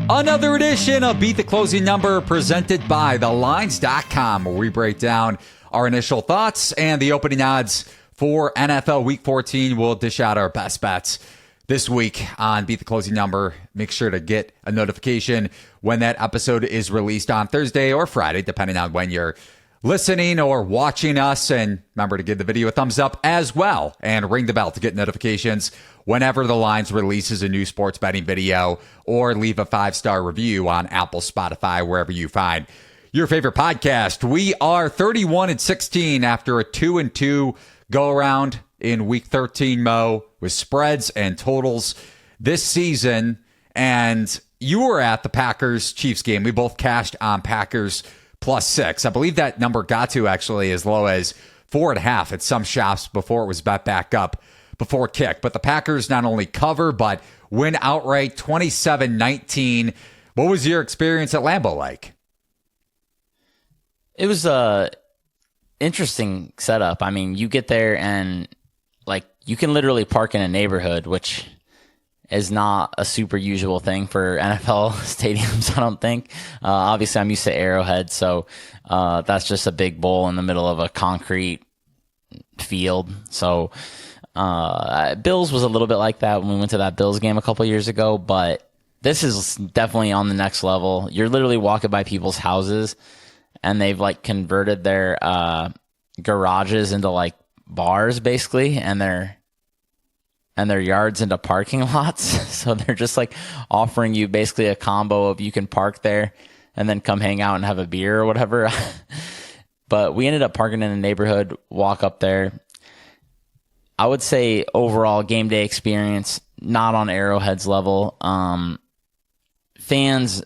Another edition of Beat the Closing Number presented by thelines.com, where we break down our initial thoughts and the opening odds for NFL Week 14. We'll dish out our best bets this week on Beat the Closing Number. Make sure to get a notification when that episode is released on Thursday or Friday, depending on when you're listening or watching us. And remember to give the video a thumbs up as well and ring the bell to get notifications whenever the Lines releases a new sports betting video, or leave a 5-star review on Apple, Spotify, wherever you find your favorite podcast. We are 31-16 after a 2-2 go around in week 13, Mo, with spreads and totals this season. And you were at the Packers-Chiefs game. We both cashed on Packers +6. I believe that number got to actually as low as 4.5 at some shops before it was bet back up before kick. But the Packers not only cover, but win outright 27-19. What was your experience at Lambeau like? It was a interesting setup. I mean, you get there and like you can literally park in a neighborhood, which is not a super usual thing for NFL stadiums, I don't think. Obviously, I'm used to Arrowhead, so that's just a big bowl in the middle of a concrete field. So Bills was a little bit like that when we went to that Bills game a couple years ago, but this is definitely on the next level. You're literally walking by people's houses, and they've like converted their garages into like bars, basically, and their yards into parking lots. So they're just like offering you basically a combo of you can park there and then come hang out and have a beer or whatever. But we ended up parking in a neighborhood, walk up there. I would say overall game day experience, not on Arrowhead's level. Fans,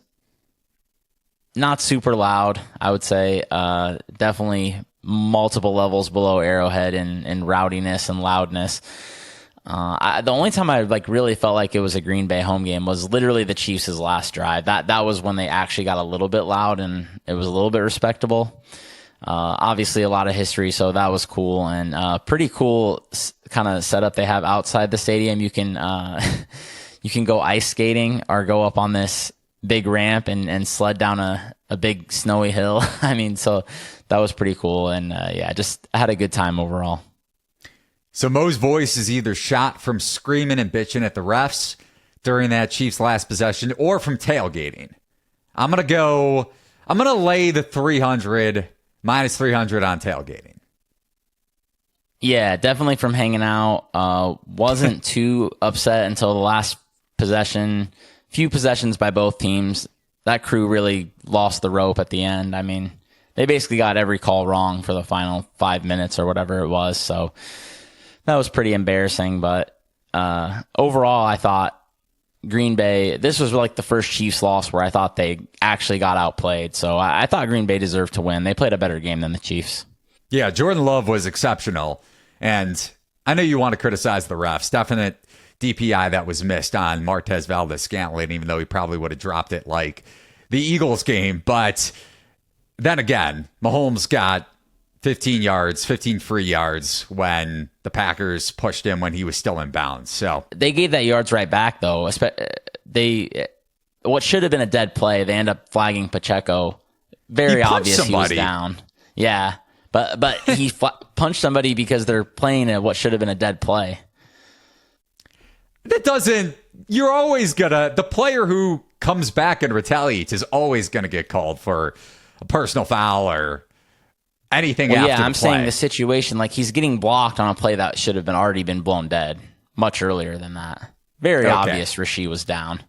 not super loud, I would say. Definitely multiple levels below Arrowhead in rowdiness and loudness. The only time I like really felt like it was a Green Bay home game was literally the Chiefs' last drive. That was when they actually got a little bit loud and it was a little bit respectable. Obviously a lot of history, so that was cool, and pretty cool kind of setup they have outside the stadium. You can you can go ice skating or go up on this big ramp and sled down a big snowy hill. I mean, so that was pretty cool, and yeah, just had a good time overall. So Mo's voice is either shot from screaming and bitching at the refs during that Chiefs last possession or from tailgating. I'm going to lay the 300, minus 300 on tailgating. Yeah, definitely from hanging out. Wasn't too upset until the last possession. Few possessions by both teams. That crew really lost the rope at the end. I mean, they basically got every call wrong for the final 5 minutes or whatever it was. So that was pretty embarrassing. But overall, I thought Green Bay, this was like the first Chiefs loss where I thought they actually got outplayed. So I thought Green Bay deserved to win. They played a better game than the Chiefs. Yeah, Jordan Love was exceptional. And I know you want to criticize the refs. Definite DPI that was missed on Martez Valdez-Scantling, even though he probably would have dropped it like the Eagles game. But then again, Mahomes got 15 free yards when the Packers pushed him when he was still in bounds. So they gave that yards right back, though. What should have been a dead play, they end up flagging Pacheco. Very obvious somebody. He was down. Yeah, but he punched somebody because they're playing at what should have been a dead play. That doesn't. You're always gonna. The player who comes back and retaliates is always gonna get called for a personal foul or anything after the play. Yeah, I'm saying the situation, like he's getting blocked on a play that should have already been blown dead much earlier than that. Very obvious Rasheed was down.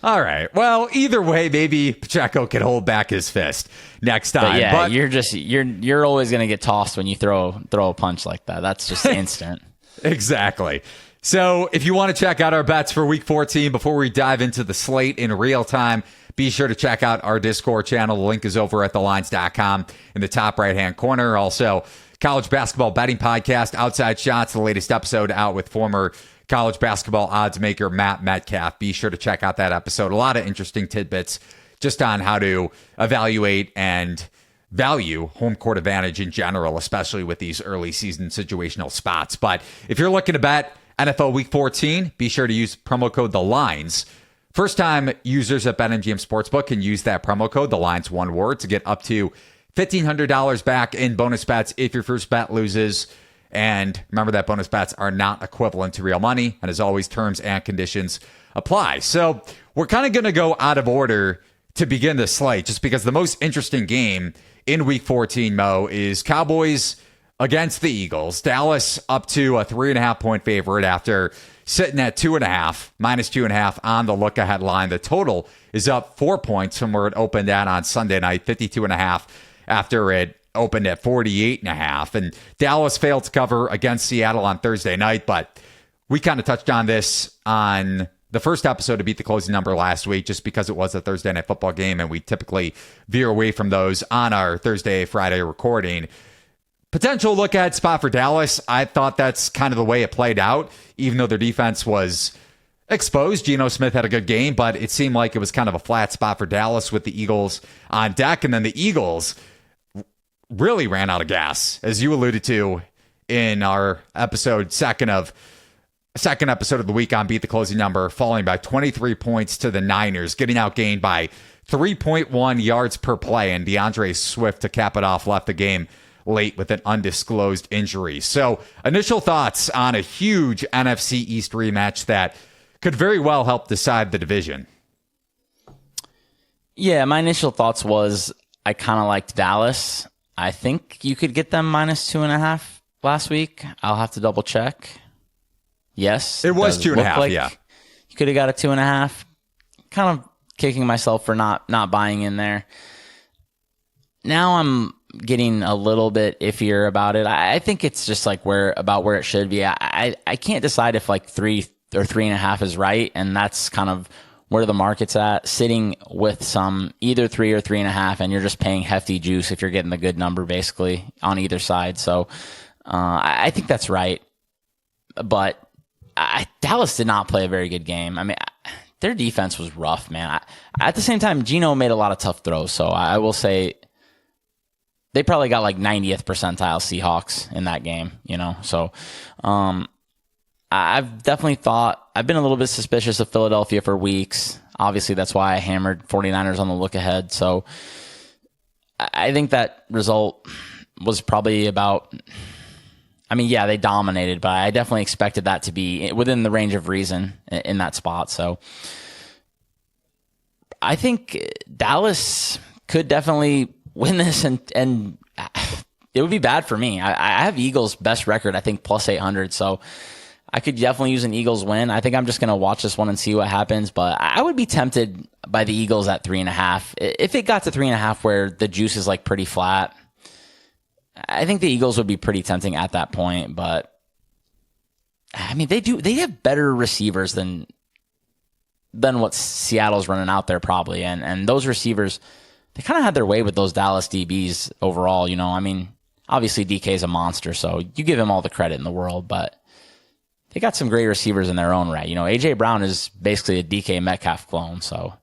All right. Well, either way, maybe Pacheco can hold back his fist next time. But yeah, you're always going to get tossed when you throw a punch like that. That's just instant. Exactly. So if you want to check out our bets for Week 14 before we dive into the slate in real time, be sure to check out our Discord channel. The link is over at thelines.com in the top right-hand corner. Also, college basketball betting podcast, Outside Shots, the latest episode out with former college basketball odds maker Matt Metcalf. Be sure to check out that episode. A lot of interesting tidbits just on how to evaluate and value home court advantage in general, especially with these early season situational spots. But if you're looking to bet NFL Week 14, be sure to use promo code THELINES. First-time users at BetMGM Sportsbook can use that promo code, the line's one word, to get up to $1,500 back in bonus bets if your first bet loses. And remember that bonus bets are not equivalent to real money. And as always, terms and conditions apply. So we're kind of going to go out of order to begin the slate, just because the most interesting game in Week 14, Mo, is Cowboys against the Eagles. Dallas up to a 3.5-point favorite after sitting at 2.5, minus 2.5 on the look-ahead line. The total is up 4 points from where it opened at on Sunday night, 52.5 after it opened at 48.5. And Dallas failed to cover against Seattle on Thursday night, but we kind of touched on this on the first episode to Beat the Closing Number last week, just because it was a Thursday night football game, and we typically veer away from those on our Thursday, Friday recording. Potential look-ahead spot for Dallas. I thought that's kind of the way it played out, even though their defense was exposed. Geno Smith had a good game, but it seemed like it was kind of a flat spot for Dallas with the Eagles on deck. And then the Eagles really ran out of gas, as you alluded to in our second episode of the week on Beat the Closing Number, falling by 23 points to the Niners, getting outgained by 3.1 yards per play. And DeAndre Swift, to cap it off, left the game late with an undisclosed injury. So initial thoughts on a huge NFC East rematch that could very well help decide the division. Yeah, my initial thoughts was I kind of liked Dallas. I think you could get them minus 2.5 last week. I'll have to double check. Yes. It was 2.5, yeah. You could have got a 2.5. Kind of kicking myself for not buying in there. Now I'm getting a little bit iffier about it. I think it's just like where it should be. I can't decide if like 3 or 3.5 is right, and that's kind of where the market's at, sitting with some either 3 or 3.5, and you're just paying hefty juice if you're getting the good number basically on either side. So I think that's right. But Dallas did not play a very good game. I mean, their defense was rough, man. At the same time, Geno made a lot of tough throws, so I will say they probably got like 90th percentile Seahawks in that game, So I've definitely I've been a little bit suspicious of Philadelphia for weeks. Obviously, that's why I hammered 49ers on the look ahead. So I think that result was probably about, yeah, they dominated, but I definitely expected that to be within the range of reason in that spot. So I think Dallas could definitely win this, and it would be bad for me. I have Eagles' best record, I think, plus 800, so I could definitely use an Eagles win. I think I'm just going to watch this one and see what happens, but I would be tempted by the Eagles at 3.5. If it got to 3.5 where the juice is like pretty flat, I think the Eagles would be pretty tempting at that point, but I mean, they have better receivers than what Seattle's running out there probably, and those receivers, they kind of had their way with those Dallas DBs overall, I mean, obviously DK is a monster, so you give him all the credit in the world, but they got some great receivers in their own right. AJ Brown is basically a DK Metcalf clone, so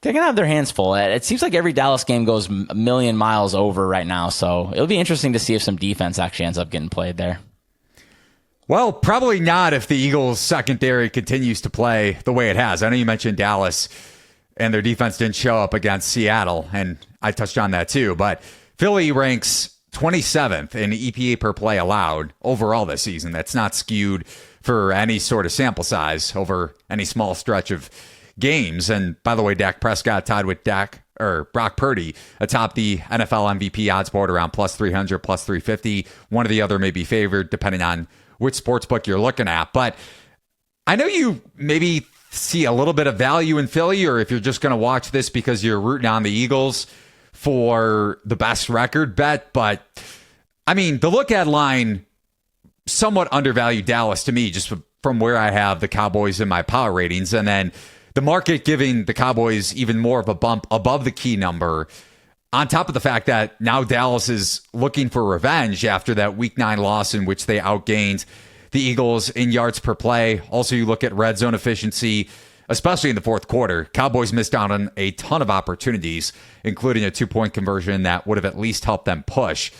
they're going to have their hands full. It seems like every Dallas game goes a million miles over right now, so it'll be interesting to see if some defense actually ends up getting played there. Well, probably not if the Eagles' secondary continues to play the way it has. I know you mentioned Dallas and their defense didn't show up against Seattle, and I touched on that too, but Philly ranks 27th in EPA per play allowed overall this season. That's not skewed for any sort of sample size over any small stretch of games. And by the way, Dak Prescott tied with Brock Purdy atop the NFL MVP odds board around plus 300, plus 350. One or the other may be favored depending on which sportsbook you're looking at. But I know you maybe see a little bit of value in Philly, or if you're just going to watch this because you're rooting on the Eagles for the best record bet. But I mean, the look at line somewhat undervalued Dallas to me, just from where I have the Cowboys in my power ratings. And then the market giving the Cowboys even more of a bump above the key number, on top of the fact that now Dallas is looking for revenge after that Week 9 loss in which they outgained the Eagles in yards per play. Also, you look at red zone efficiency, especially in the fourth quarter. Cowboys missed out on a ton of opportunities, including a 2-point conversion that would have at least helped them push.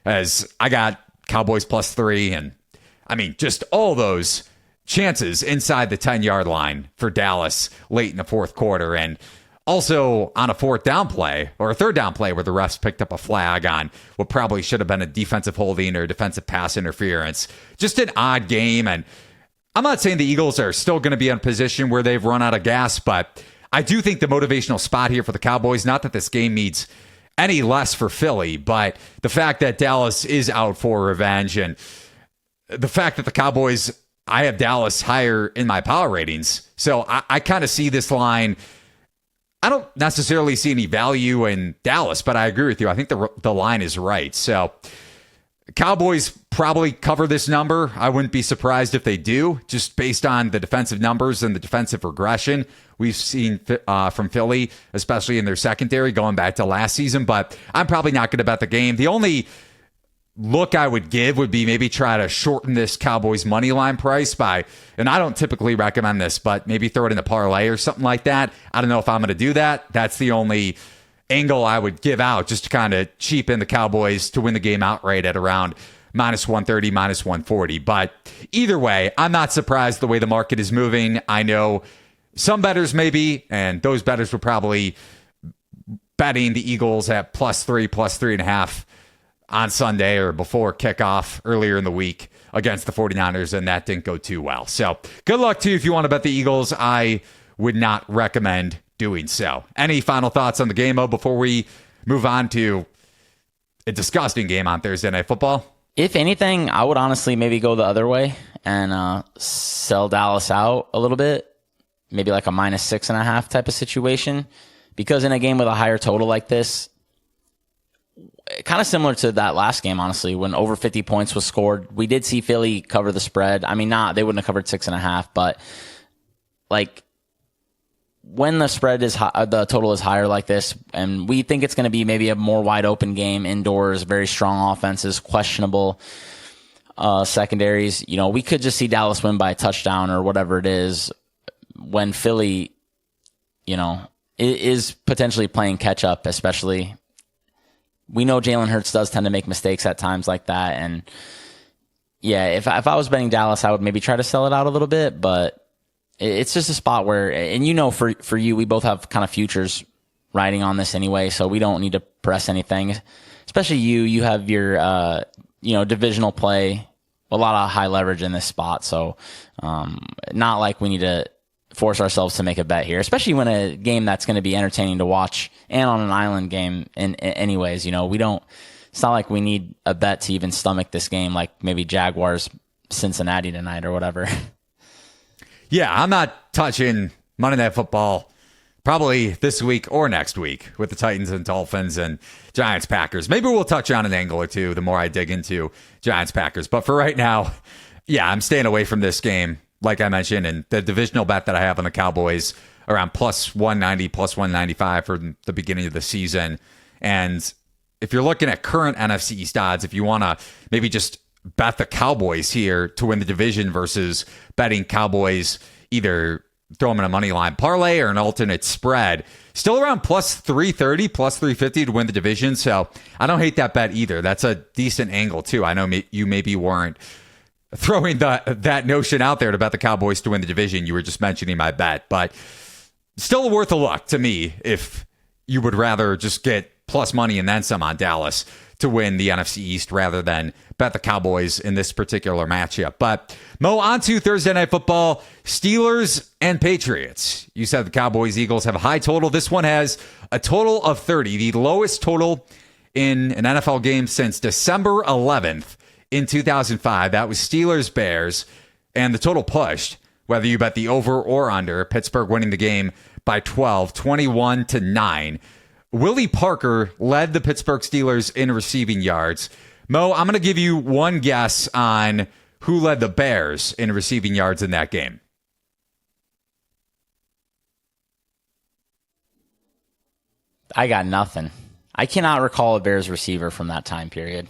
As I got Cowboys plus 3, and I mean, just all those chances inside the 10-yard line for Dallas late in the fourth quarter. And also on a fourth down play or a third down play where the refs picked up a flag on what probably should have been a defensive holding or defensive pass interference. Just an odd game. And I'm not saying the Eagles are still going to be in a position where they've run out of gas, but I do think the motivational spot here for the Cowboys, not that this game means any less for Philly, but the fact that Dallas is out for revenge and the fact that the Cowboys, I have Dallas higher in my power ratings. So I kind of see this line. I don't necessarily see any value in Dallas, but I agree with you. I think the line is right. So Cowboys probably cover this number. I wouldn't be surprised if they do, just based on the defensive numbers and the defensive regression we've seen from Philly, especially in their secondary going back to last season. But I'm probably not going to bet the game. The only look I would give would be maybe try to shorten this Cowboys money line price by, and I don't typically recommend this, but maybe throw it in a parlay or something like that. I don't know if I'm going to do that. That's the only angle I would give out, just to kind of cheapen the Cowboys to win the game outright at around minus 130, minus 140. But either way, I'm not surprised the way the market is moving. I know some bettors maybe, and those bettors were probably betting the Eagles at +3, +3.5 on Sunday or before kickoff earlier in the week against the 49ers, and that didn't go too well. So good luck to you if you want to bet the Eagles. I would not recommend doing so. Any final thoughts on the game, Mo, before we move on to a disgusting game on Thursday Night Football? If anything, I would honestly maybe go the other way and sell Dallas out a little bit, maybe like a -6.5 type of situation, because in a game with a higher total like this, kind of similar to that last game, honestly, when over 50 points was scored, we did see Philly cover the spread. I mean, they wouldn't have covered 6.5, but like when the spread is high, the total is higher like this, and we think it's going to be maybe a more wide open game indoors, very strong offenses, questionable secondaries. You know, we could just see Dallas win by a touchdown or whatever it is when Philly, you know, is potentially playing catch up, especially. We know Jalen Hurts does tend to make mistakes at times like that. And yeah, if I was betting Dallas, I would maybe try to sell it out a little bit, but it's just a spot where, and you know, for you, we both have kind of futures riding on this anyway, so we don't need to press anything, especially you have your, divisional play, a lot of high leverage in this spot. So, not like we need to force ourselves to make a bet here, especially when a game that's going to be entertaining to watch and on an island game anyways, you know, it's not like we need a bet to even stomach this game, like maybe Jaguars Cincinnati tonight or whatever. Yeah, I'm not touching Monday Night Football probably this week or next week with the Titans and Dolphins and Giants Packers. Maybe we'll touch on an angle or two the more I dig into Giants Packers. But for right now, yeah, I'm staying away from this game, like I mentioned, and the divisional bet that I have on the Cowboys around +190, +195 for the beginning of the season. And if you're looking at current NFC East odds, if you want to maybe just bet the Cowboys here to win the division versus betting Cowboys, either throw them in a money line parlay or an alternate spread, still around +330, +350 to win the division. So I don't hate that bet either. That's a decent angle too. I know you maybe weren't throwing that notion out there to bet the Cowboys to win the division. You were just mentioning my bet, but still worth a look to me if you would rather just get plus money and then some on Dallas to win the NFC East rather than bet the Cowboys in this particular matchup. But Mo, on to Thursday Night Football, Steelers and Patriots. You said the Cowboys Eagles have a high total. This one has a total of 30, the lowest total in an NFL game since December 11th in 2005. That was Steelers Bears, and the total pushed, whether you bet the over or under, Pittsburgh winning the game by 12, 21-9. Willie Parker led the Pittsburgh Steelers in receiving yards. Mo, I'm going to give you one guess on who led the Bears in receiving yards in that game. I got nothing. I cannot recall a Bears receiver from that time period.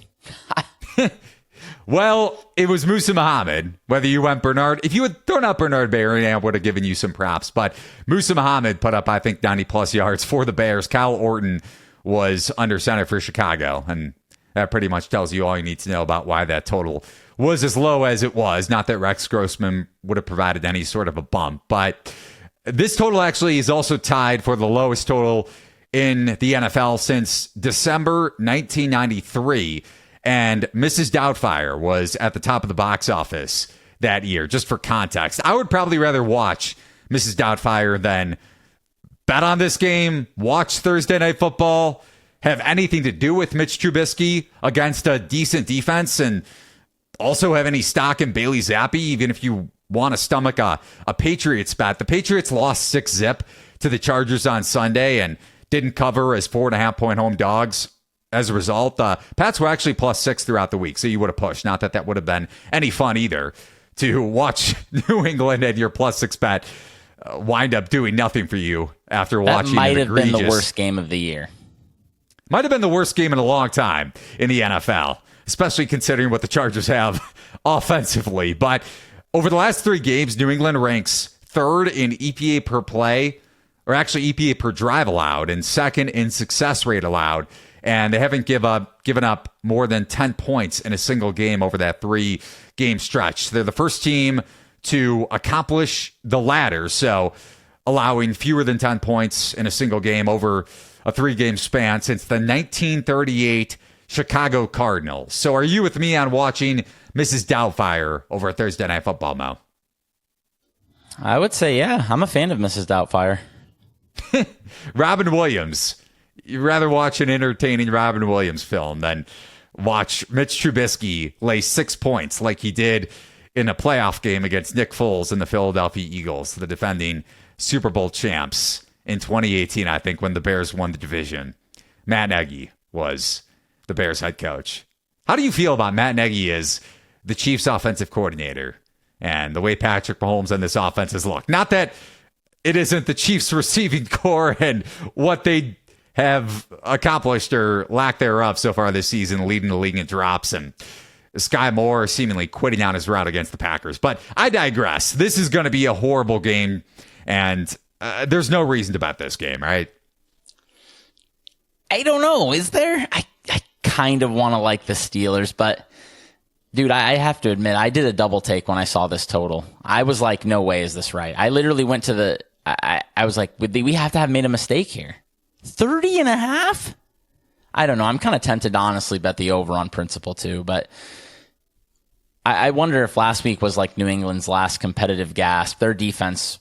Well, it was Musa Muhammad. Whether you went Bernard, if you had thrown out Bernard Berry, I would have given you some props. But Musa Muhammad put up, I think, 90-plus yards for the Bears. Kyle Orton was under center for Chicago, and that pretty much tells you all you need to know about why that total was as low as it was. Not that Rex Grossman would have provided any sort of a bump, but this total actually is also tied for the lowest total in the NFL since December 1993. And Mrs. Doubtfire was at the top of the box office that year. Just for context, I would probably rather watch Mrs. Doubtfire than bet on this game, watch Thursday Night Football, have anything to do with Mitch Trubisky against a decent defense, and also have any stock in Bailey Zappi, even if you want to stomach a Patriots bet. The Patriots lost 6-0 to the Chargers on Sunday and didn't cover as 4.5-point home dogs. As a result, Pats were actually +6 throughout the week, so you would have pushed. Not that that would have been any fun either, to watch New England and your +6 bet wind up doing nothing for you after watching. That might have been the worst game of the year. Might have been the worst game in a long time in the NFL, especially considering what the Chargers have offensively. But over the last 3 games, New England ranks 3rd in EPA per play, or actually EPA per drive allowed, and 2nd in success rate allowed. And they haven't given up more than 10 points in a single game over that 3-game stretch. They're the first team to accomplish the latter, so allowing fewer than 10 points in a single game over a 3-game span since the 1938 Chicago Cardinals. So are you with me on watching Mrs. Doubtfire over Thursday Night Football, Mo? I would say, yeah. I'm a fan of Mrs. Doubtfire. Robin Williams. You'd rather watch an entertaining Robin Williams film than watch Mitch Trubisky lay 6 points like he did in a playoff game against Nick Foles and the Philadelphia Eagles, the defending Super Bowl champs in 2018, I think, when the Bears won the division. Matt Nagy was the Bears head coach. How do you feel about Matt Nagy as the Chiefs offensive coordinator and the way Patrick Mahomes and this offense has looked? Not that it isn't the Chiefs receiving core and what they have accomplished or lack thereof so far this season, leading the league in drops, and Sky Moore seemingly quitting on his route against the Packers. But I digress. This is going to be a horrible game, and there's no reason to bet this game, right? I don't know. Is there? I kind of want to like the Steelers, but dude, I have to admit, I did a double take when I saw this total. I was like, no way is this right. I literally went to I was like, we have to have made a mistake here. 30.5? I don't know. I'm kind of tempted to honestly bet the over on principle too, but I wonder if last week was like New England's last competitive gasp. Their defense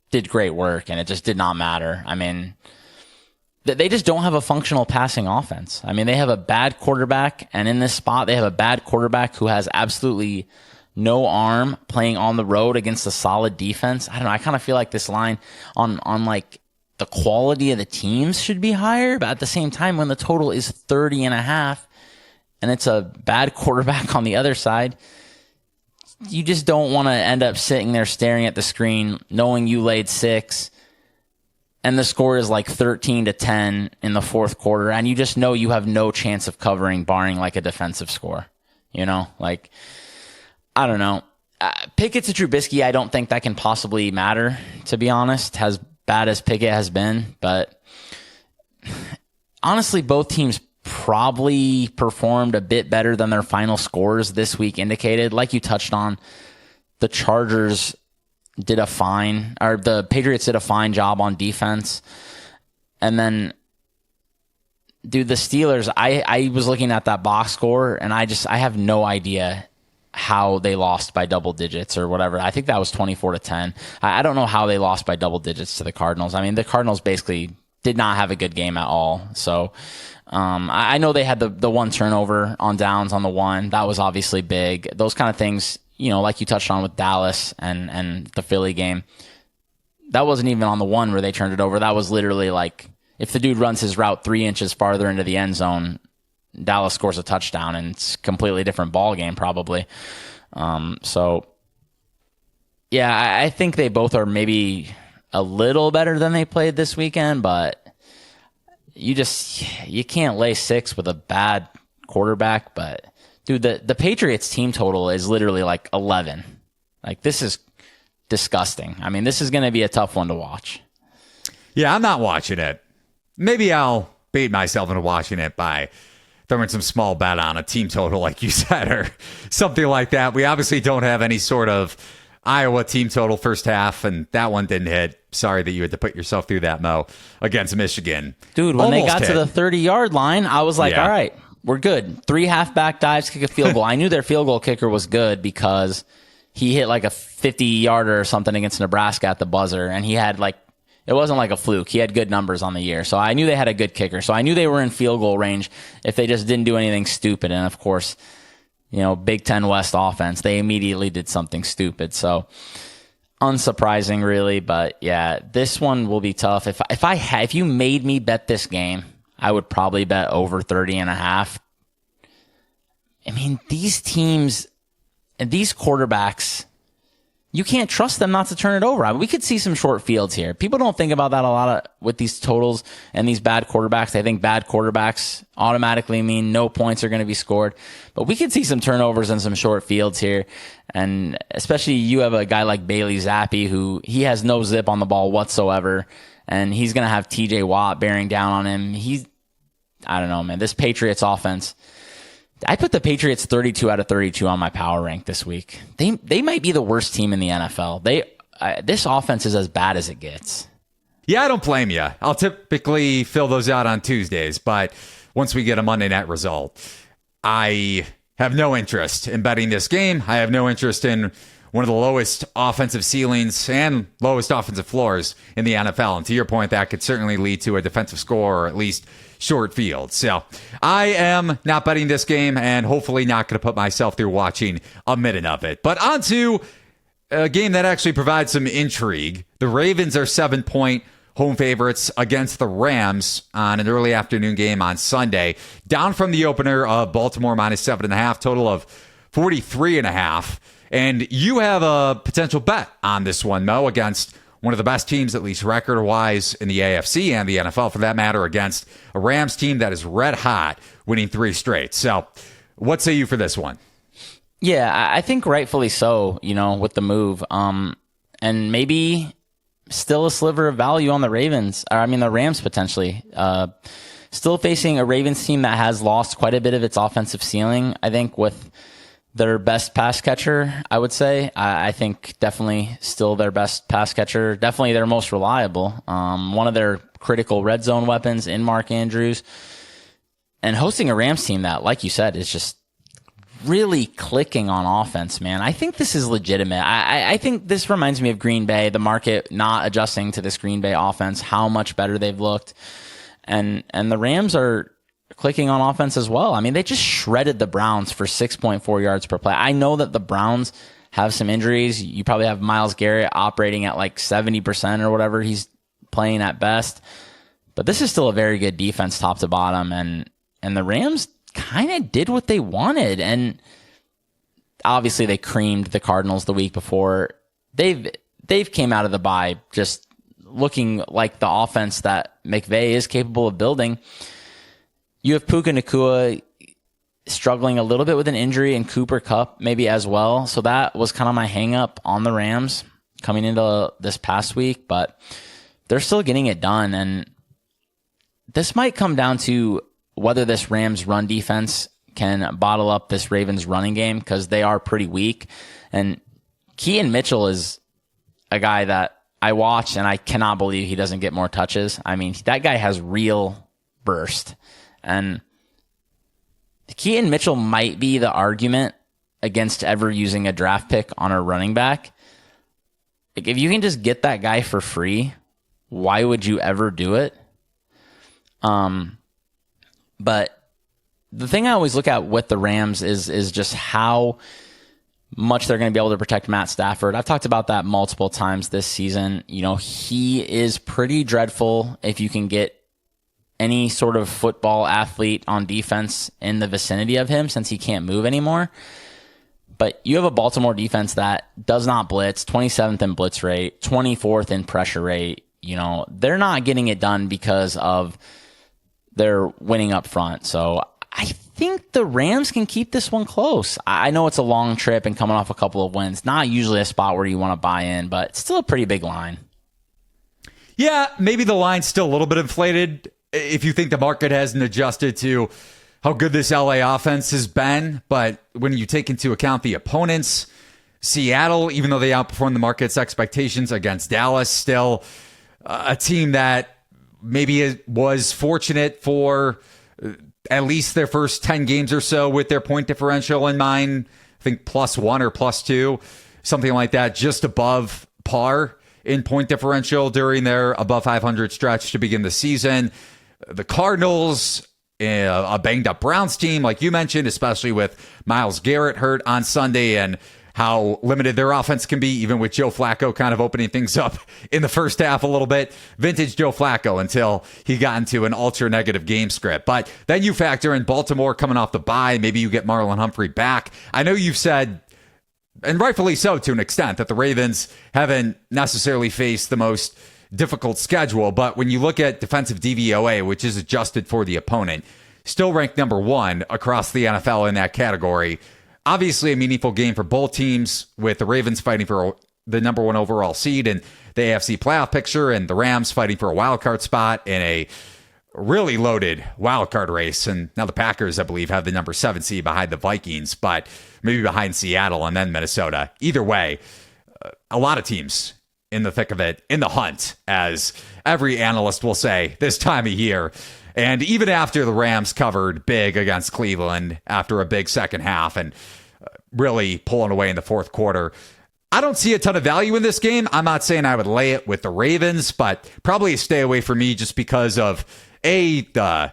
did great work, and it just did not matter. I mean, they just don't have a functional passing offense. I mean, they have a bad quarterback, and in this spot, they have a bad quarterback who has absolutely no arm playing on the road against a solid defense. I don't know. I kind of feel like this line on like the quality of the teams should be higher, but at the same time, when the total is 30.5 and it's a bad quarterback on the other side, you just don't want to end up sitting there staring at the screen knowing you laid 6 and the score is like 13-10 in the fourth quarter, and you just know you have no chance of covering barring like a defensive score. You know, like, I don't know. Pickett to Trubisky, I don't think that can possibly matter, to be honest, as bad as Pickett has been. But honestly, both teams probably performed a bit better than their final scores this week indicated. Like you touched on, the Chargers did a fine, or the Patriots did a fine job on defense. And then, dude, the Steelers, I was looking at that box score, and I have no idea how they lost by double digits or whatever. I think that was 24-10. I don't know how they lost by double digits to the Cardinals. I mean, the Cardinals basically did not have a good game at all. So I know they had the one turnover on downs on the one. That was obviously big. Those kind of things, you know, like you touched on with Dallas and the Philly game, that wasn't even on the one where they turned it over. That was literally like, if the dude runs his route 3 inches farther into the end zone, Dallas scores a touchdown, and it's a completely different ball game probably. So yeah, I think they both are maybe a little better than they played this weekend, but you can't lay 6 with a bad quarterback. But dude, the Patriots team total is literally like 11. Like, this is disgusting. I mean, this is going to be a tough one to watch. Yeah, I'm not watching it. Maybe I'll bait myself into watching it by throwing some small bet on a team total, like you said, or something like that. We obviously don't have any sort of Iowa team total first half, and that one didn't hit. Sorry that you had to put yourself through that, Mo, against Michigan. Dude, when they got to the 30-yard line, I was like, all right, we're good. 3 halfback dives, kick a field goal. I knew their field goal kicker was good because he hit like a 50-yarder or something against Nebraska at the buzzer, and he had like, it wasn't like a fluke. He had good numbers on the year. So I knew they had a good kicker. So I knew they were in field goal range if they just didn't do anything stupid. And of course, Big Ten West offense, they immediately did something stupid. So unsurprising, really. But yeah, this one will be tough. If you made me bet this game, I would probably bet over 30.5. I mean, these teams and these quarterbacks, you can't trust them not to turn it over. I mean, we could see some short fields here. People don't think about that a lot with these totals and these bad quarterbacks. They think bad quarterbacks automatically mean no points are going to be scored. But we could see some turnovers and some short fields here. And especially you have a guy like Bailey Zappi who he has no zip on the ball whatsoever. And he's going to have TJ Watt bearing down on him. I don't know, man. This Patriots offense, I put the Patriots 32 out of 32 on my power rank this week. They might be the worst team in the NFL. This offense is as bad as it gets. Yeah, I don't blame you. I'll typically fill those out on Tuesdays, but once we get a Monday night result, I have no interest in betting this game. I have no interest in one of the lowest offensive ceilings and lowest offensive floors in the NFL. And to your point, that could certainly lead to a defensive score or at least short field. So I am not betting this game and hopefully not going to put myself through watching a minute of it. But on to a game that actually provides some intrigue. The Ravens are 7-point home favorites against the Rams on an early afternoon game on Sunday, down from the opener of Baltimore minus 7.5, total of 43.5. And you have a potential bet on this one, Mo, against one of the best teams, at least record-wise, in the AFC and the NFL, for that matter, against a Rams team that is red hot, winning 3 straight. So what say you for this one? Yeah, I think rightfully so, with the move. And maybe still a sliver of value on the the Rams potentially. Still facing a Ravens team that has lost quite a bit of its offensive ceiling, I think, with their best pass catcher, I would say. I think definitely still their best pass catcher, definitely their most reliable. One of their critical red zone weapons in Mark Andrews. And hosting a Rams team that, like you said, is just really clicking on offense, man. I think this is legitimate. I think this reminds me of Green Bay, the market not adjusting to this Green Bay offense, how much better they've looked. And the Rams are clicking on offense as well. I mean, they just shredded the Browns for 6.4 yards per play. I know that the Browns have some injuries. You probably have Myles Garrett operating at like 70% or whatever he's playing at best. But this is still a very good defense top to bottom. And the Rams kind of did what they wanted. And obviously they creamed the Cardinals the week before. They've came out of the bye just looking like the offense that McVay is capable of building. You have Puka Nacua struggling a little bit with an injury, and Cooper Kupp maybe as well. So that was kind of my hang up on the Rams coming into this past week, but they're still getting it done. And this might come down to whether this Rams run defense can bottle up this Ravens running game, because they are pretty weak. And Keaton Mitchell is a guy that I watch and I cannot believe he doesn't get more touches. I mean, that guy has real burst. And Keaton Mitchell might be the argument against ever using a draft pick on a running back. Like, if you can just get that guy for free, why would you ever do it? But the thing I always look at with the Rams is just how much they're going to be able to protect Matt Stafford. I've talked about that multiple times this season. He is pretty dreadful if you can get any sort of football athlete on defense in the vicinity of him, since he can't move anymore. But you have a Baltimore defense that does not blitz, 27th in blitz rate, 24th in pressure rate. They're not getting it done because of their winning up front. So I think the Rams can keep this one close. I know it's a long trip and coming off a couple of wins, not usually a spot where you want to buy in, but it's still a pretty big line. Yeah, maybe the line's still a little bit inflated if you think the market hasn't adjusted to how good this LA offense has been, but when you take into account the opponents, Seattle, even though they outperformed the market's expectations against Dallas, still a team that maybe was fortunate for at least their first 10 games or so with their point differential in mind. I think +1 or +2, something like that, just above par in point differential during their above 500 stretch to begin the season. The Cardinals, a banged up Browns team, like you mentioned, especially with Myles Garrett hurt on Sunday and how limited their offense can be, even with Joe Flacco kind of opening things up in the first half a little bit. Vintage Joe Flacco until he got into an ultra negative game script. But then you factor in Baltimore coming off the bye. Maybe you get Marlon Humphrey back. I know you've said, and rightfully so to an extent, that the Ravens haven't necessarily faced the most difficult schedule. But when you look at defensive DVOA, which is adjusted for the opponent, still ranked number 1 across the NFL in that category. Obviously a meaningful game for both teams, with the Ravens fighting for the number 1 overall seed in the AFC playoff picture and the Rams fighting for a wild card spot in a really loaded wild card race. And now the Packers, I believe, have the number 7 seed behind the Vikings, but maybe behind Seattle and then Minnesota. Either way, a lot of teams in the thick of it, in the hunt, as every analyst will say this time of year. And even after the Rams covered big against Cleveland after a big second half and really pulling away in the fourth quarter, I don't see a ton of value in this game. I'm not saying I would lay it with the Ravens, but probably a stay away for me just because of, the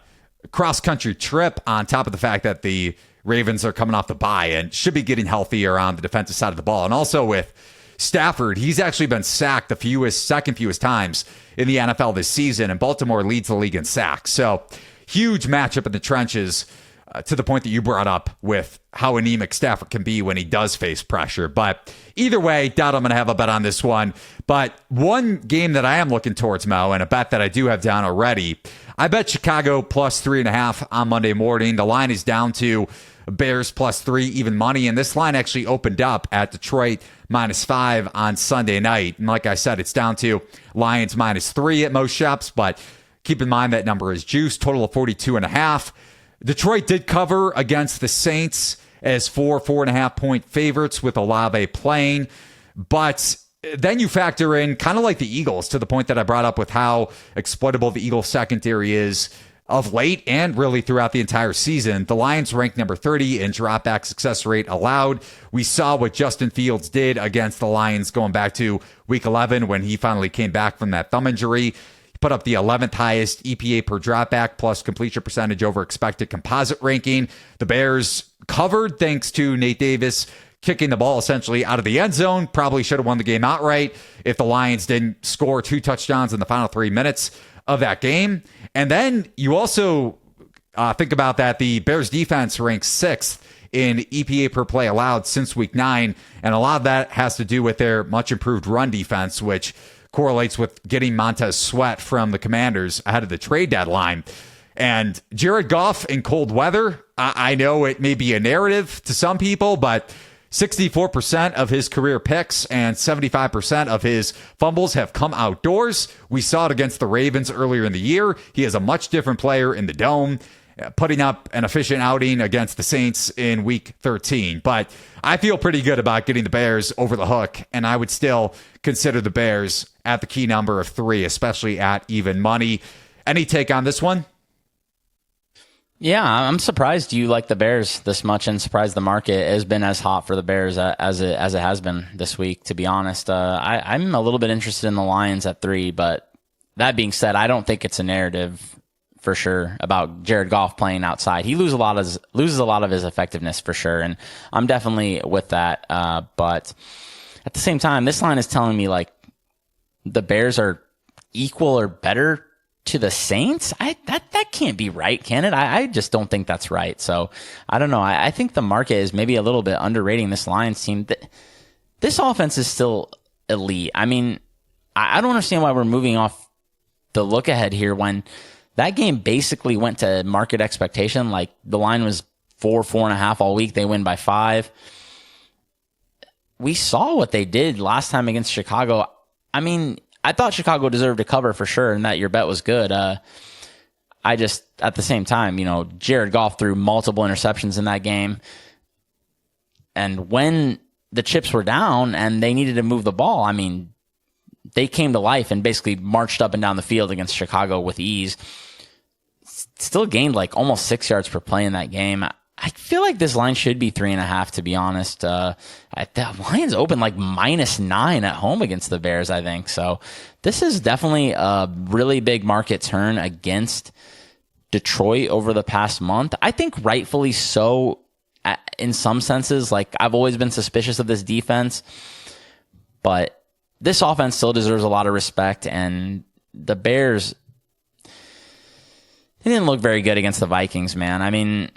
cross-country trip on top of the fact that the Ravens are coming off the bye and should be getting healthier on the defensive side of the ball. And also with Stafford, he's actually been sacked the second fewest times in the NFL this season, and Baltimore leads the league in sacks. So huge matchup in the trenches, to the point that you brought up with how anemic Stafford can be when he does face pressure. But either way, doubt I'm going to have a bet on this one. But one game that I am looking towards, Mo, and a bet that I do have down already, I bet Chicago +3.5 on Monday morning. The line is down to Bears +3 even money, and this line actually opened up at Detroit -5 on Sunday night. And like I said, it's down to Lions -3 at most shops, but keep in mind that number is juiced. Total of 42.5. Detroit did cover against the Saints as 4.5 point favorites with Olave playing, but then you factor in kind of like the Eagles, to the point that I brought up with how exploitable the Eagles secondary is of late and really throughout the entire season. The Lions ranked number 30 in drop back success rate allowed. We saw what Justin Fields did against the Lions going back to week 11 when he finally came back from that thumb injury. He put up the 11th highest EPA per drop back plus completion percentage over expected composite ranking. The Bears covered thanks to Nate Davis kicking the ball essentially out of the end zone. Probably should have won the game outright if the Lions didn't score 2 touchdowns in the final 3 minutes of that game. And then you also think about that the Bears defense ranks 6th in EPA per play allowed since week 9. And a lot of that has to do with their much improved run defense, which correlates with getting Montez Sweat from the Commanders ahead of the trade deadline. And Jared Goff in cold weather, I know it may be a narrative to some people, but 64% of his career picks and 75% of his fumbles have come outdoors. We saw it against the Ravens earlier in the year. He is a much different player in the dome, putting up an efficient outing against the Saints in week 13. But I feel pretty good about getting the Bears over the hook, and I would still consider the Bears at the key number of 3, especially at even money. Any take on this one? Yeah, I'm surprised you like the Bears this much, and surprised the market has been as hot for the Bears as it has been this week, to be honest. I'm a little bit interested in the Lions at 3, but that being said, I don't think it's a narrative for sure about Jared Goff playing outside. He loses a lot of his effectiveness for sure, and I'm definitely with that. But at the same time, this line is telling me like the Bears are equal or better to the Saints. That can't be right, can it? I just don't think that's right. So I don't know. I think the market is maybe a little bit underrating this Lions team. This offense is still elite. I mean, I don't understand why we're moving off the look ahead here when that game basically went to market expectation. Like the line was 4.5 all week. They win by 5. We saw what they did last time against Chicago. I mean, I thought Chicago deserved to cover for sure, and that your bet was good. I just, at the same time, Jared Goff threw multiple interceptions in that game. And when the chips were down and they needed to move the ball, I mean, they came to life and basically marched up and down the field against Chicago with ease. Still gained like almost 6 yards per play in that game. I feel like this line should be 3.5, to be honest. The Lions opened like -9 at home against the Bears, I think. So this is definitely a really big market turn against Detroit over the past month. I think rightfully so in some senses. Like, I've always been suspicious of this defense, but this offense still deserves a lot of respect. And the Bears, they didn't look very good against the Vikings, man. I mean,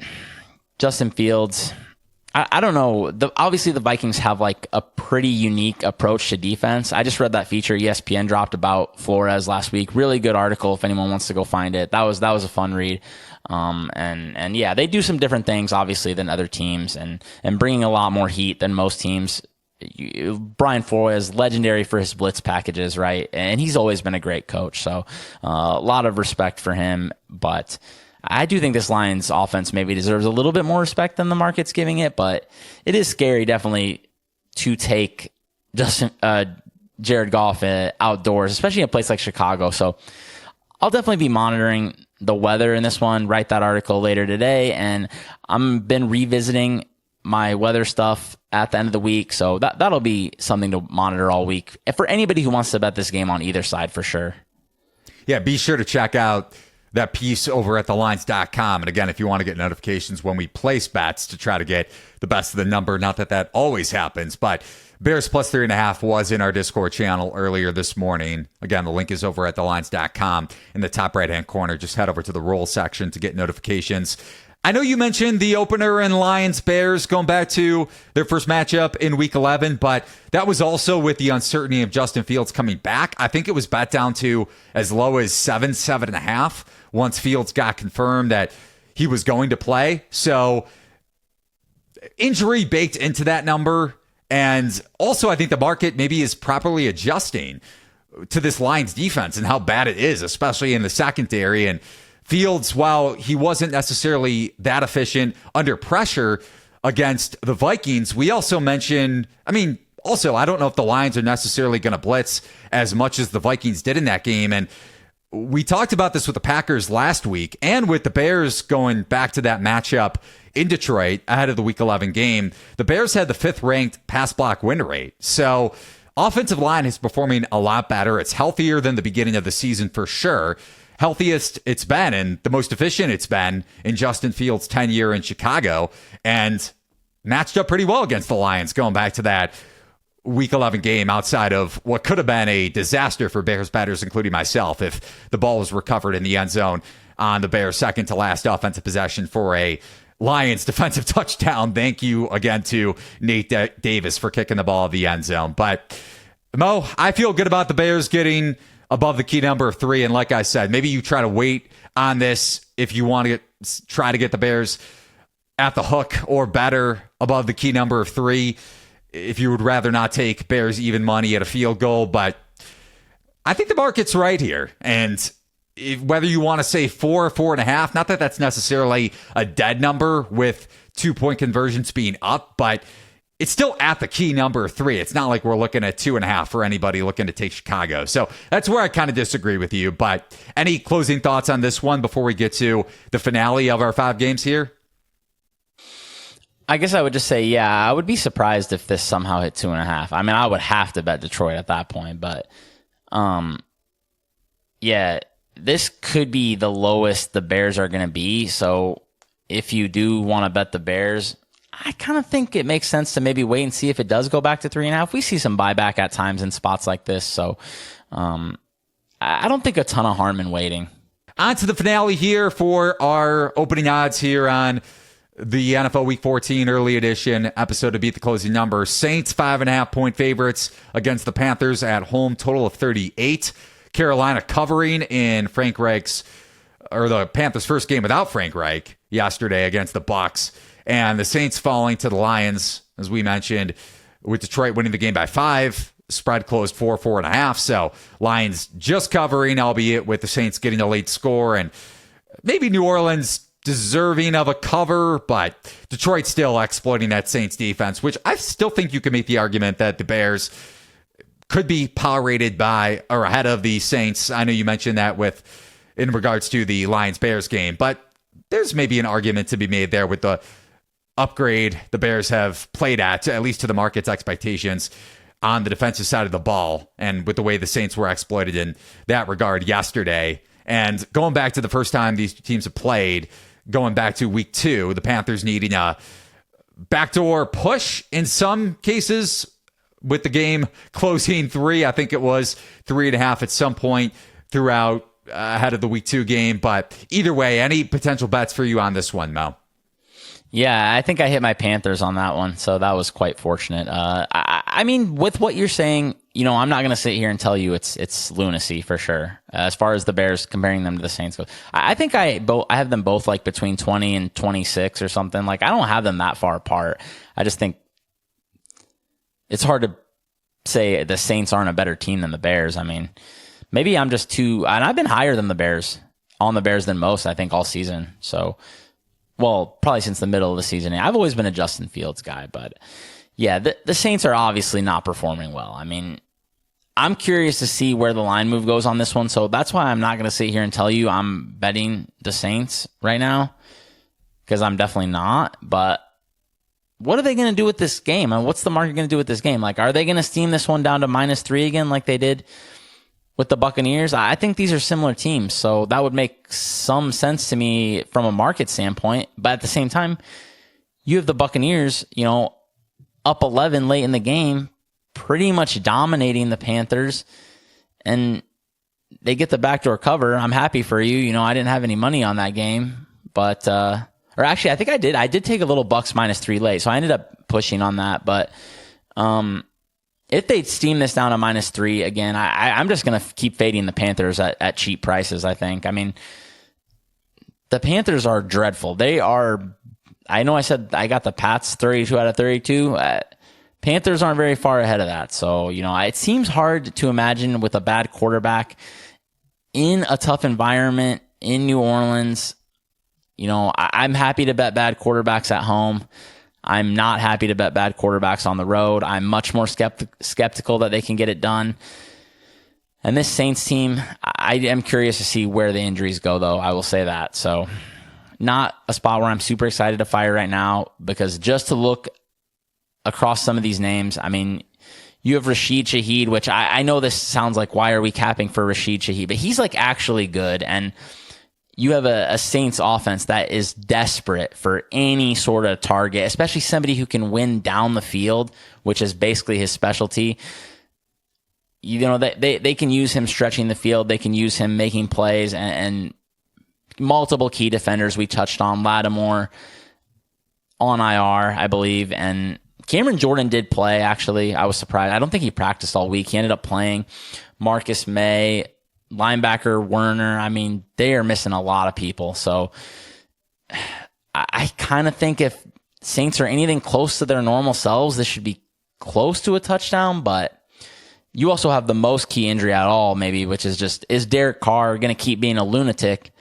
Justin Fields, I don't know. Obviously, the Vikings have like a pretty unique approach to defense. I just read that feature ESPN dropped about Flores last week. Really good article if anyone wants to go find it. That was a fun read. And yeah, they do some different things, obviously, than other teams and bringing a lot more heat than most teams. Brian Flores, legendary for his blitz packages, right? And he's always been a great coach. So a lot of respect for him. But I do think this Lions offense maybe deserves a little bit more respect than the market's giving it, but it is scary definitely to take Jared Goff outdoors, especially in a place like Chicago. So I'll definitely be monitoring the weather in this one, write that article later today, and I've been revisiting my weather stuff at the end of the week, so that'll be something to monitor all week for anybody who wants to bet this game on either side for sure. Yeah, be sure to check out that piece over at thelines.com. And again, if you want to get notifications when we place bets to try to get the best of the number, not that that always happens, but Bears plus 3.5 was in our Discord channel earlier this morning. Again, the link is over at thelines.com in the top right-hand corner. Just head over to the roll section to get notifications. I know you mentioned the opener in Lions-Bears going back to their first matchup in Week 11, but that was also with the uncertainty of Justin Fields coming back. I think it was bet down to as low as 7.5 once Fields got confirmed that he was going to play. So injury baked into that number. And also I think the market maybe is properly adjusting to this Lions defense and how bad it is, especially in the secondary. And Fields, while he wasn't necessarily that efficient under pressure against the Vikings, we also mentioned, I don't know if the Lions are necessarily going to blitz as much as the Vikings did in that game. And we talked about this with the Packers last week and with the Bears going back to that matchup in Detroit ahead of the Week 11 game. The Bears had the 5th ranked pass block win rate. So offensive line is performing a lot better. It's healthier than the beginning of the season for sure. Healthiest it's been and the most efficient it's been in Justin Fields' tenure in Chicago, and matched up pretty well against the Lions going back to that Week 11 game outside of what could have been a disaster for Bears batters, including myself, if the ball was recovered in the end zone on the Bears' second to last offensive possession for a Lions defensive touchdown. Thank you again to Nate Davis for kicking the ball in the end zone. But Mo, I feel good about the Bears getting above the key number of 3. And like I said, maybe you try to wait on this if you want to try to get the Bears at the hook or better above the key number of 3. If you would rather not take Bears even money at a field goal. But I think the market's right here. And whether you want to say 4 or 4.5, not that that's necessarily a dead number with 2-point conversions being up, but it's still at the key number 3. It's not like we're looking at 2.5 for anybody looking to take Chicago. So that's where I kind of disagree with you. But any closing thoughts on this one before we get to the finale of our 5 games here? I guess I would just say, yeah, I would be surprised if this somehow hit 2.5. I mean, I would have to bet Detroit at that point. But yeah, this could be the lowest the Bears are going to be. So if you do want to bet the Bears, I kind of think it makes sense to maybe wait and see if it does go back to 3.5. We see some buyback at times in spots like this. So I don't think a ton of harm in waiting. On to the finale here for our opening odds here on the NFL Week 14 early edition episode to beat the closing number. Saints 5.5 point favorites against the Panthers at home, total of 38. Carolina covering in the Panthers' first game without Frank Reich yesterday against the Bucs. And the Saints falling to the Lions, as we mentioned, with Detroit winning the game by 5. Spread closed 4.5. So Lions just covering, albeit with the Saints getting a late score. And maybe New Orleans deserving of a cover, but Detroit still exploiting that Saints defense, which I still think you can make the argument that the Bears could be power rated by or ahead of the Saints. I know you mentioned that in regards to the Lions-Bears game, but there's maybe an argument to be made there with the upgrade the Bears have played at least to the market's expectations on the defensive side of the ball, and with the way the Saints were exploited in that regard yesterday. And going back to the first time these teams have played, going back to week 2, the Panthers needing a backdoor push in some cases, with the game closing 3. I think it was 3.5 at some point throughout ahead of the week 2 game. But either way, any potential bets for you on this one, Mel? Yeah, I think I hit my Panthers on that one, so that was quite fortunate. I mean, with what you're saying, I'm not going to sit here and tell you it's lunacy for sure. As far as the Bears comparing them to the Saints go, I think I have them both like between 20 and 26 or something. Like, I don't have them that far apart. I just think it's hard to say the Saints aren't a better team than the Bears. I mean, maybe I'm just too, and I've been higher than the Bears than most, I think, all season. So, well, probably since the middle of the season. I've always been a Justin Fields guy, but yeah, the Saints are obviously not performing well. I mean, I'm curious to see where the line move goes on this one, so that's why I'm not going to sit here and tell you I'm betting the Saints right now, because I'm definitely not. But what are they going to do with this game? And what's the market going to do with this game? Like, are they going to steam this one down to -3 again like they did with the Buccaneers? I think these are similar teams, so that would make some sense to me from a market standpoint. But at the same time, you have the Buccaneers, up 11 late in the game, pretty much dominating the Panthers, and they get the backdoor cover. I'm happy for you. I didn't have any money on that game, but or actually, I think I did. I did take a little Bucks -3 late, so I ended up pushing on that. But if they steam this down to -3 again, I'm just going to keep fading the Panthers at cheap prices, I think. I mean, the Panthers are dreadful. They are, I know I said I got the Pats 32 out of 32. Panthers aren't very far ahead of that. So, it seems hard to imagine with a bad quarterback in a tough environment in New Orleans. I'm happy to bet bad quarterbacks at home. I'm not happy to bet bad quarterbacks on the road. I'm much more skeptical that they can get it done. And this Saints team, I am curious to see where the injuries go, though. I will say that. So, not a spot where I'm super excited to fire right now, because just to look across some of these names, I mean, you have Rashid Shaheed, which I know this sounds like, why are we capping for Rashid Shaheed? But he's like actually good. And you have a Saints offense that is desperate for any sort of target, especially somebody who can win down the field, which is basically his specialty. They can use him stretching the field. They can use him making plays, and multiple key defenders we touched on. Lattimore on IR, I believe, and Cameron Jordan did play, actually. I was surprised. I don't think he practiced all week. He ended up playing. Marcus May, linebacker Werner. I mean, they are missing a lot of people. So I kind of think if Saints are anything close to their normal selves, this should be close to a touchdown. But you also have the most key injury at all, maybe, which is just, is Derek Carr going to keep being a lunatic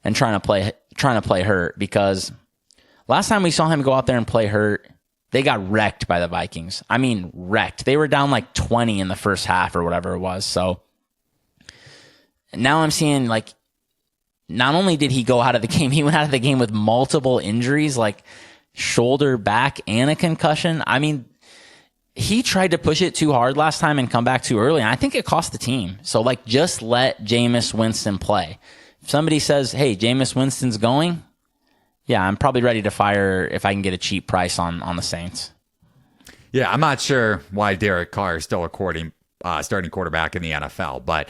and trying to play hurt? Because last time we saw him go out there and play hurt, they got wrecked by the Vikings. I mean, wrecked. They were down like 20 in the first half or whatever it was. So now I'm seeing, like, not only did he go out of the game, he went out of the game with multiple injuries, like shoulder, back, and a concussion. I mean, he tried to push it too hard last time and come back too early, and I think it cost the team. So, like, just let Jameis Winston play. If somebody says, hey, Jameis Winston's going, yeah, I'm probably ready to fire if I can get a cheap price on the Saints. Yeah, I'm not sure why Derek Carr is still a starting quarterback in the NFL, but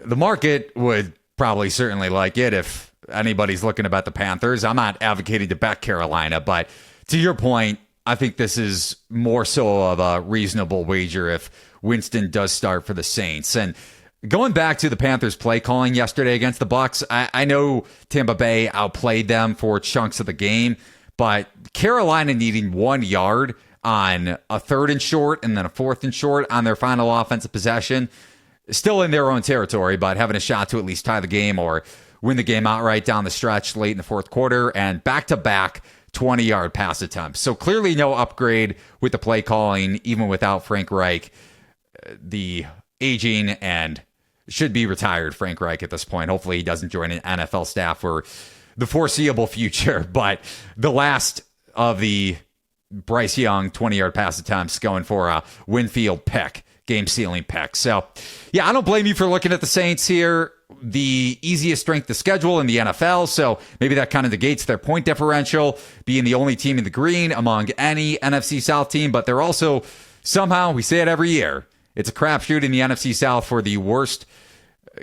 the market would probably certainly like it if anybody's looking to bet the Panthers. I'm not advocating to bet Carolina, but to your point, I think this is more so of a reasonable wager if Winston does start for the Saints. And going back to the Panthers' play calling yesterday against the Bucs, I know Tampa Bay outplayed them for chunks of the game, but Carolina needing 1 yard on a 3rd and short and then a 4th and short on their final offensive possession still in their own territory, but having a shot to at least tie the game or win the game outright down the stretch late in the fourth quarter, and back-to-back 20-yard pass attempts. So clearly no upgrade with the play calling, even without Frank Reich, the aging and should be retired Frank Reich at this point. Hopefully he doesn't join an NFL staff for the foreseeable future. But the last of the Bryce Young 20-yard pass attempts going for a Winfield pick, game-sealing pick. So, yeah, I don't blame you for looking at the Saints here. The easiest strength of schedule in the NFL, so maybe that kind of negates their point differential, being the only team in the green among any NFC South team, but they're also somehow, we say it every year, it's a crapshoot in the NFC South for the worst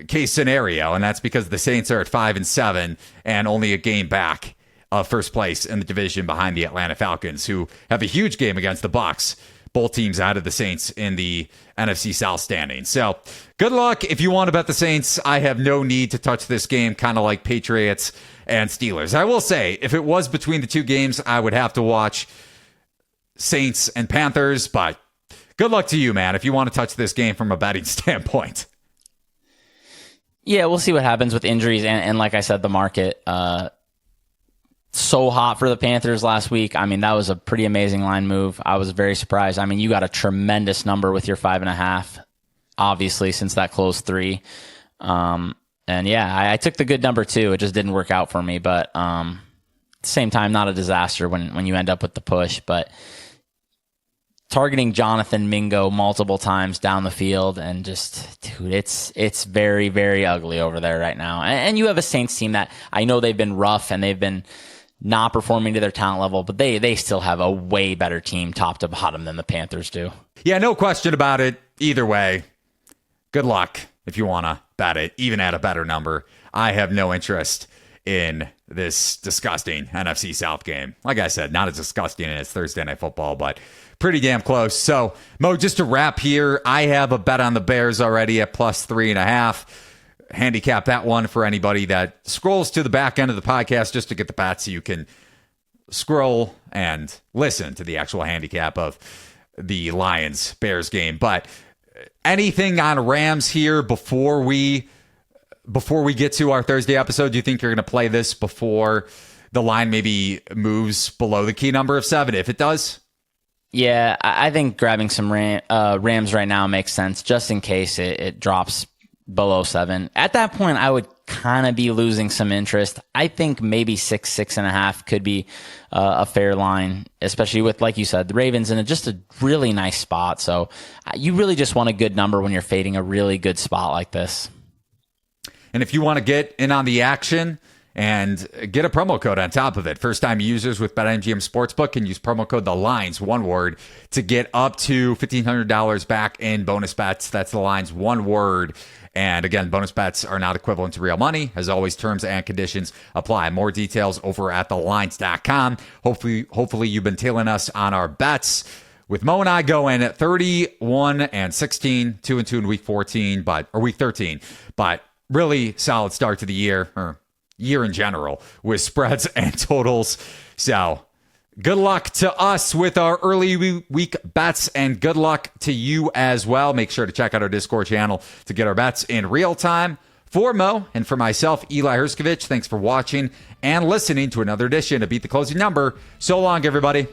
case scenario, and that's because the Saints are at 5-7 and only a game back of first place in the division behind the Atlanta Falcons, who have a huge game against the Bucs. Both teams out of the Saints in the NFC South standing. So good luck if you want to bet the Saints. I have no need to touch this game, kind of like Patriots and Steelers. I will say, if it was between the two games, I would have to watch Saints and Panthers, but good luck to you, man, if you want to touch this game from a betting standpoint. Yeah, we'll see what happens with injuries. And like I said, the market, so hot for the Panthers last week. I mean, that was a pretty amazing line move. I was very surprised. I mean, you got a tremendous number with your 5.5, obviously, since that closed 3. And yeah, I took the good number too. It just didn't work out for me. But at the same time, not a disaster when you end up with the push. But targeting Jonathan Mingo multiple times down the field, and just, dude, it's very, very ugly over there right now. And you have a Saints team that I know they've been rough and they've been not performing to their talent level, but they still have a way better team top to bottom than the Panthers do. Yeah, no question about it. Either way, good luck if you want to bet it, even at a better number. I have no interest in this disgusting NFC South game. Like I said, not as disgusting as Thursday Night Football, but pretty damn close. So, Mo, just to wrap here, I have a bet on the Bears already at plus 3.5. Handicap that one for anybody that scrolls to the back end of the podcast just to get the bet, so you can scroll and listen to the actual handicap of the Lions-Bears game. But anything on Rams here before we get to our Thursday episode? Do you think you're going to play this before the line maybe moves below the key number of 7, if it does? Yeah, I think grabbing some Rams right now makes sense, just in case it drops below 7. At that point, I would kind of be losing some interest. I think maybe 6.5 could be a fair line, especially with, like you said, the Ravens in just a really nice spot. So you really just want a good number when you're fading a really good spot like this. And if you want to get in on the action and get a promo code on top of it, first-time users with BetMGM Sportsbook can use promo code THELINES, one word, to get up to $1,500 back in bonus bets. That's the Lines, one word. And again, bonus bets are not equivalent to real money. As always, terms and conditions apply. More details over at thelines.com. Hopefully you've been tailing us on our bets. With Mo and I going at 31-16, 2-2 in week 14, or week 13, but really solid start to the year, or year in general, with spreads and totals. So good luck to us with our early week bets, and good luck to you as well. Make sure to check out our Discord channel to get our bets in real time. For Mo and for myself, Eli Herskovich, thanks for watching and listening to another edition of Beat the Closing Number. So long, everybody.